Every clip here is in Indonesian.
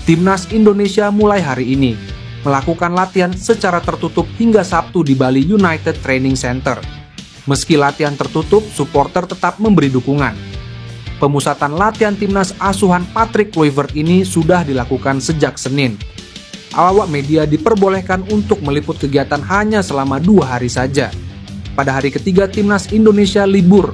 Timnas Indonesia mulai hari ini melakukan latihan secara tertutup hingga Sabtu di Bali United Training Center. Meski latihan tertutup, supporter tetap memberi dukungan. Pemusatan latihan timnas asuhan Patrick Kluivert ini sudah dilakukan sejak Senin. Awak media diperbolehkan untuk meliput kegiatan hanya selama 2 hari saja. Pada hari ketiga timnas Indonesia libur.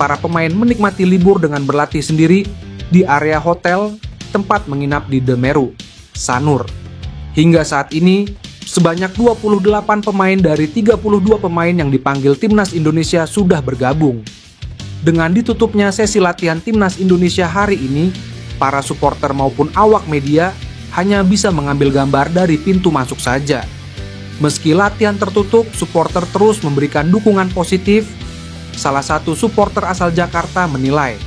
Para pemain menikmati libur dengan berlatih sendiri di area hotel tempat menginap di The Meru, Sanur. Hingga saat ini, sebanyak 28 pemain dari 32 pemain yang dipanggil timnas Indonesia sudah bergabung. Dengan ditutupnya sesi latihan timnas Indonesia hari ini, para supporter maupun awak media hanya bisa mengambil gambar dari pintu masuk saja. Meski latihan tertutup, supporter terus memberikan dukungan positif. Salah satu supporter asal Jakarta menilai,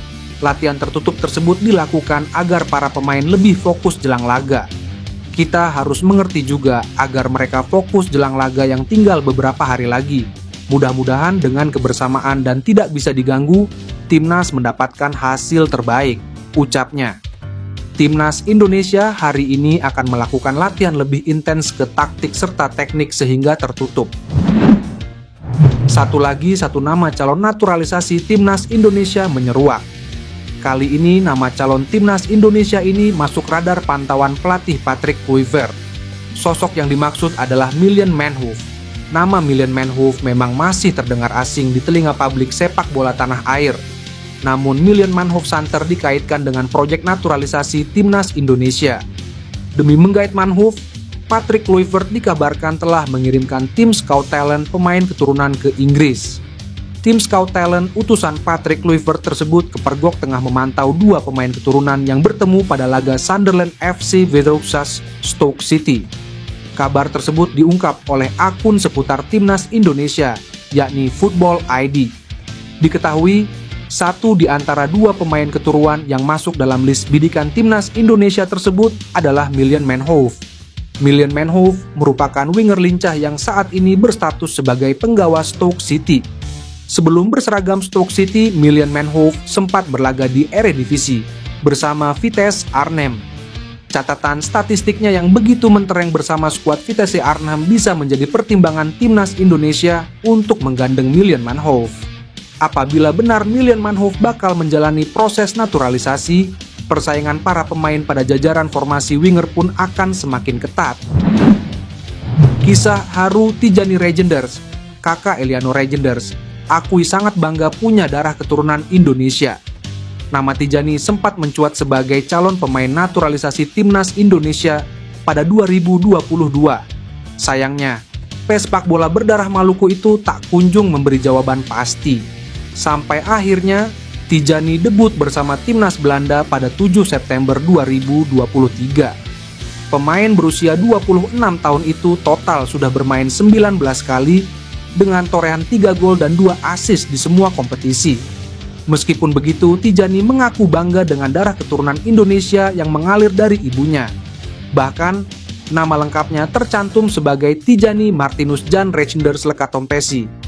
latihan tertutup tersebut dilakukan agar para pemain lebih fokus jelang laga. Kita harus mengerti juga agar mereka fokus jelang laga yang tinggal beberapa hari lagi. Mudah-mudahan dengan kebersamaan dan tidak bisa diganggu, timnas mendapatkan hasil terbaik, ucapnya. Timnas Indonesia hari ini akan melakukan latihan lebih intens ke taktik serta teknik sehingga tertutup. Satu nama calon naturalisasi timnas Indonesia menyeruak. Kali ini nama calon timnas Indonesia ini masuk radar pantauan pelatih Patrick Kluivert. Sosok yang dimaksud adalah Mylian Manhoef. Nama Mylian Manhoef memang masih terdengar asing di telinga publik sepak bola tanah air. Namun Mylian Manhoef santer dikaitkan dengan proyek naturalisasi timnas Indonesia. Demi menggait Manhoef, Patrick Kluivert dikabarkan telah mengirimkan tim scout talent pemain keturunan ke Inggris. Tim scout talent utusan Patrick Kluivert tersebut kepergok tengah memantau 2 pemain keturunan yang bertemu pada laga Sunderland FC versus Stoke City. Kabar tersebut diungkap oleh akun seputar timnas Indonesia, yakni Football ID. Diketahui, 1 di antara 2 pemain keturunan yang masuk dalam list bidikan timnas Indonesia tersebut adalah Mylian Manhoef. Mylian Manhoef merupakan winger lincah yang saat ini berstatus sebagai penggawa Stoke City. Sebelum berseragam Stoke City, Mylian Manhoef sempat berlaga di Eredivisie bersama Vitesse Arnhem. Catatan statistiknya yang begitu mentereng bersama skuad Vitesse Arnhem bisa menjadi pertimbangan timnas Indonesia untuk menggandeng Mylian Manhoef. Apabila benar Mylian Manhoef bakal menjalani proses naturalisasi, persaingan para pemain pada jajaran formasi winger pun akan semakin ketat. Kisah haru Tijani Reijenders, kakak Eliano Reijenders, akui sangat bangga punya darah keturunan Indonesia. Nama Tijani sempat mencuat sebagai calon pemain naturalisasi timnas Indonesia pada 2022. Sayangnya, pesepak bola berdarah Maluku itu tak kunjung memberi jawaban pasti. Sampai akhirnya, Tijani debut bersama timnas Belanda pada 7 September 2023. Pemain berusia 26 tahun itu total sudah bermain 19 kali dengan torehan 3 gol dan 2 assist di semua kompetisi. Meskipun begitu, Tijani mengaku bangga dengan darah keturunan Indonesia yang mengalir dari ibunya. Bahkan, nama lengkapnya tercantum sebagai Tijani Martinus Jan Reijenders Lekatompesi.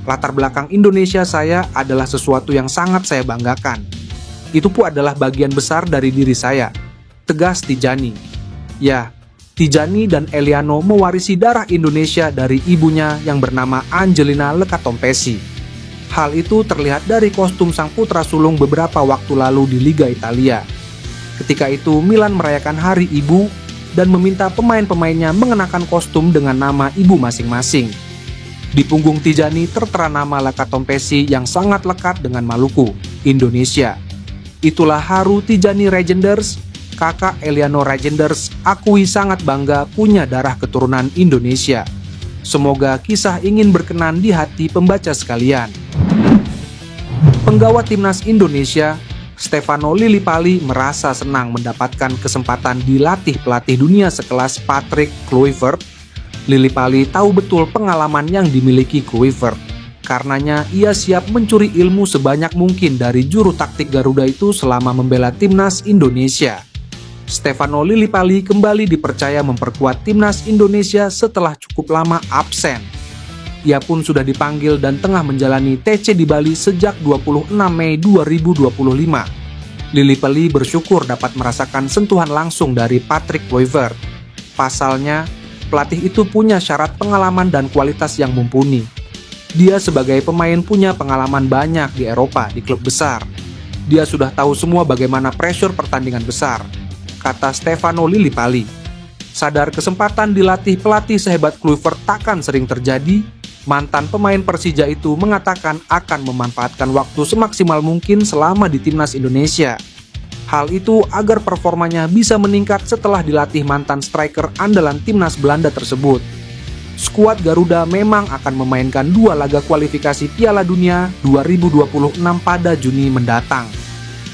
Latar belakang Indonesia saya adalah sesuatu yang sangat saya banggakan. Itu pun adalah bagian besar dari diri saya, tegas Tijani. Ya, Tijani dan Eliano mewarisi darah Indonesia dari ibunya yang bernama Angelina Lekatompesi. Hal itu terlihat dari kostum sang putra sulung beberapa waktu lalu di Liga Italia. Ketika itu Milan merayakan Hari Ibu dan meminta pemain-pemainnya mengenakan kostum dengan nama ibu masing-masing. Di punggung Tijani tertera nama Lekatompesi yang sangat lekat dengan Maluku, Indonesia. Itulah haru Tijani Reijenders, kakak Eliano Reijenders, akui sangat bangga punya darah keturunan Indonesia. Semoga kisah ingin berkenan di hati pembaca sekalian. Penggawa timnas Indonesia, Stefano Lillipali merasa senang mendapatkan kesempatan dilatih pelatih dunia sekelas Patrick Kluivert. Lillipali tahu betul pengalaman yang dimiliki Kluivert. Karenanya ia siap mencuri ilmu sebanyak mungkin dari juru taktik Garuda itu selama membela timnas Indonesia. Stefano Lillipali kembali dipercaya memperkuat timnas Indonesia setelah cukup lama absen. Ia pun sudah dipanggil dan tengah menjalani TC di Bali sejak 26 Mei 2025. Lillipeli bersyukur dapat merasakan sentuhan langsung dari Patrick Kluivert. Pasalnya, pelatih itu punya syarat pengalaman dan kualitas yang mumpuni. Dia sebagai pemain punya pengalaman banyak di Eropa di klub besar. Dia sudah tahu semua bagaimana pressure pertandingan besar, kata Stefano Lillipali. Sadar kesempatan dilatih pelatih sehebat Kluivert takkan sering terjadi, mantan pemain Persija itu mengatakan akan memanfaatkan waktu semaksimal mungkin selama di timnas Indonesia. Hal itu agar performanya bisa meningkat setelah dilatih mantan striker andalan timnas Belanda tersebut. Skuad Garuda memang akan memainkan 2 laga kualifikasi Piala Dunia 2026 pada Juni mendatang.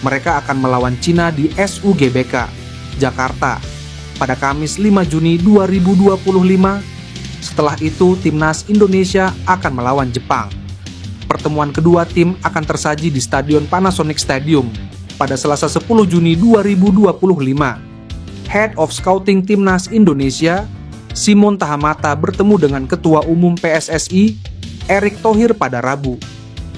Mereka akan melawan Cina di SUGBK, Jakarta, pada Kamis 5 Juni 2025. Setelah itu, timnas Indonesia akan melawan Jepang. Pertemuan kedua tim akan tersaji di Stadion Panasonic Stadium pada Selasa 10 Juni 2025. Head of Scouting Timnas Indonesia, Simon Tahamata bertemu dengan Ketua Umum PSSI, Erick Thohir pada Rabu.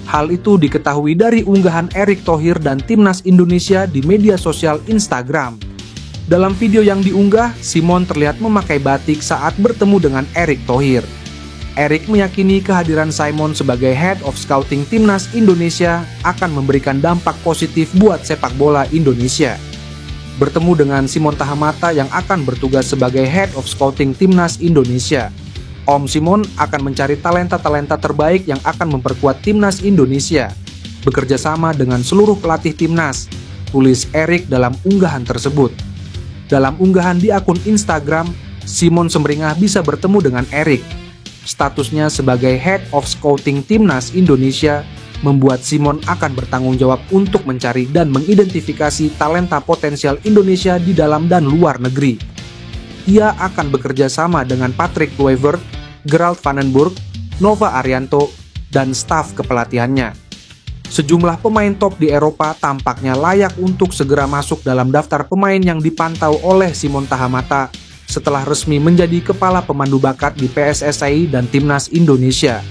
Hal itu diketahui dari unggahan Erick Thohir dan Timnas Indonesia di media sosial Instagram. Dalam video yang diunggah, Simon terlihat memakai batik saat bertemu dengan Erick Thohir. Erick meyakini kehadiran Simon sebagai Head of Scouting Timnas Indonesia akan memberikan dampak positif buat sepak bola Indonesia. Bertemu dengan Simon Tahamata yang akan bertugas sebagai Head of Scouting Timnas Indonesia. Om Simon akan mencari talenta-talenta terbaik yang akan memperkuat Timnas Indonesia, bekerja sama dengan seluruh pelatih Timnas, tulis Erick dalam unggahan tersebut. Dalam unggahan di akun Instagram, Simon Semringah bisa bertemu dengan Erick. Statusnya sebagai Head of Scouting Timnas Indonesia membuat Simon akan bertanggung jawab untuk mencari dan mengidentifikasi talenta potensial Indonesia di dalam dan luar negeri. Ia akan bekerja sama dengan Patrick Kluivert, Gerald van den Burg, Nova Arianto, dan staf kepelatihannya. Sejumlah pemain top di Eropa tampaknya layak untuk segera masuk dalam daftar pemain yang dipantau oleh Simon Tahamata setelah resmi menjadi kepala pemandu bakat di PSSI dan Timnas Indonesia.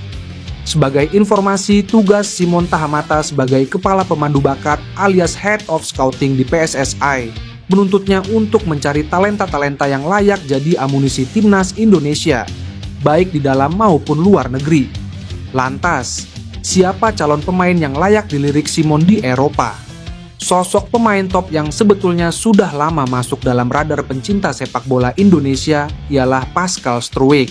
Sebagai informasi, tugas Simon Tahamata sebagai kepala pemandu bakat alias Head of Scouting di PSSI menuntutnya untuk mencari talenta-talenta yang layak jadi amunisi Timnas Indonesia, baik di dalam maupun luar negeri. Lantas, siapa calon pemain yang layak dilirik Simon di Eropa? Sosok pemain top yang sebetulnya sudah lama masuk dalam radar pencinta sepak bola Indonesia ialah Pascal Struijk.